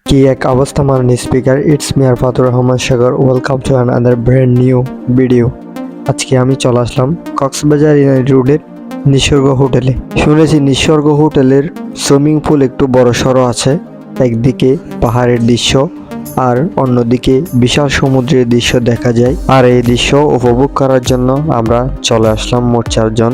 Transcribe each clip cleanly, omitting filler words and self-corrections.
কি এক অবস্থা মাননীয় speaker, it's me Arfatur Rahman Sagar. Welcome to another brand new video. আজকে আমি চলে আসলাম কক্সবাজার রোডের নিসর্গ হোটেলে। শুনেছি নিসর্গ হোটেলের সুইমিং পুল একটু বড় সড়ো আছে, একদিকে পাহাড়ের দৃশ্য আর অন্যদিকে বিশাল সমুদ্রের দৃশ্য দেখা যায়। আর এই দৃশ্য উপভোগ করার জন্য আমরা চলে আসলাম মোট 4 জন,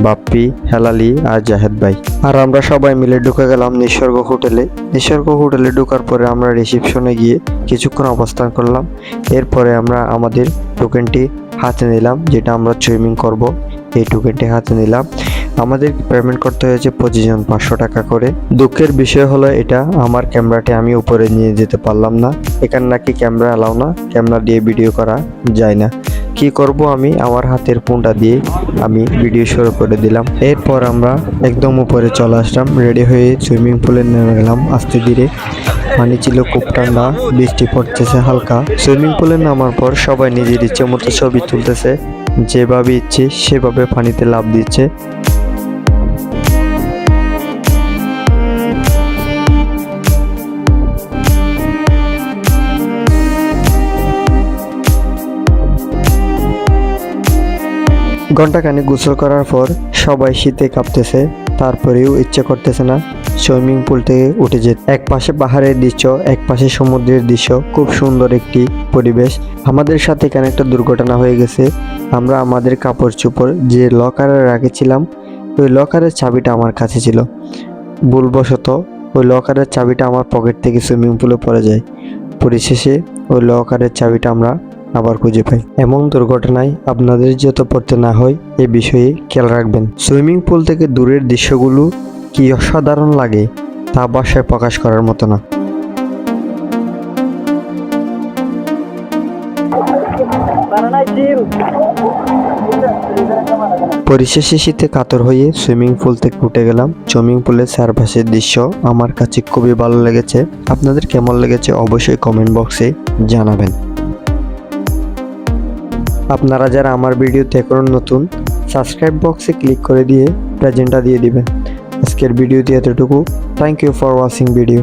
বাপ্পি, হেলালি আর জাহেদ ভাই। আর আমরা সবাই মিলে ঢুকে গেলাম নিসর্গ হোটেলে। নিসর্গ হোটেলে ঢোকার পরে আমরা রিসেপশনে গিয়ে কিছুক্ষণ অবস্থান করলাম। এরপরে আমরা আমাদের টোকেনটি হাতে নিলাম, যেটা আমরা সুইমিং করব। এই টোকেনটি হাতে নিলাম। আমাদের পেমেন্ট করতে হয়েছে 25 জন 500 টাকা করে। দুঃখের বিষয় হলো এটা আমার ক্যামেরাটি আমি উপরে নিয়ে যেতে পারলাম না। এখানে নাকি ক্যামেরা অ্যালাউ না, ক্যামেরা দিয়ে ভিডিও করা যায় না। কি করব, আমি আমার হাতের ফোনটা দিয়ে আমি ভিডিও শুরু করে দিলাম। এরপর আমরা একদম উপরে চলে আসলাম, রেডি হয়ে সুইমিং পুলে নেমে গেলাম আস্তে ধীরে। পানি ছিল খুব ঠান্ডা, বৃষ্টি পড়তেছে হালকা। সুইমিং পুলে নামার পর সবাই নিজের ইচ্ছে মতো ছবি তুলতেছে, যেভাবে ইচ্ছে সেভাবে পানিতে লাফ দিচ্ছে। ঘন্টাখানেক গোসল করার পর সবাই শীতে কাঁপতেছে, তারপরেও ইচ্ছে করতেছে না সুইমিং পুল থেকে উঠে যেতে। এক পাশে পাহাড়ের দৃশ্য, এক পাশে সমুদ্রের দৃশ্য, খুব সুন্দর একটি পরিবেশ। আমাদের সাথে এখানে একটা দুর্ঘটনা হয়ে গেছে। আমরা আমাদের কাপড় চোপড় যে লকারে রেখেছিলাম, ওই লকারের চাবিটা আমার কাছে ছিল। ভুলবশত ওই লকারের চাবিটা আমার পকেট থেকে সুইমিং পুলে পড়ে যায়। পরিশেষে ওই লকারের চাবিটা আমরা আবার খুঁজে পাই। এমন দুর্ঘটনায় আপনাদের যাতে পড়তে না হয় এই বিষয়ে খেয়াল রাখবেন। সুইমিং পুল থেকে দূরের দৃশ্যগুলো কি অসাধারণ লাগে তা ভাষায় প্রকাশ করার মতো না। পরিশেষে শীতে কাতর হয়ে সুইমিং পুল থেকে উঠে গেলাম। সুইমিং পুলের চারপাশের দৃশ্য আমার কাছে খুবই ভালো লেগেছে। আপনাদের কেমন লেগেছে অবশ্যই কমেন্ট বক্সে জানাবেন। আপনারা যারা আমার ভিডিওতে এখনো নতুন, সাবস্ক্রাইব বক্সে ক্লিক করে দিয়ে প্রেজেন্টটা দিয়ে দিবেন। আজকের ভিডিওটি এতটুকু। Thank you for watching video.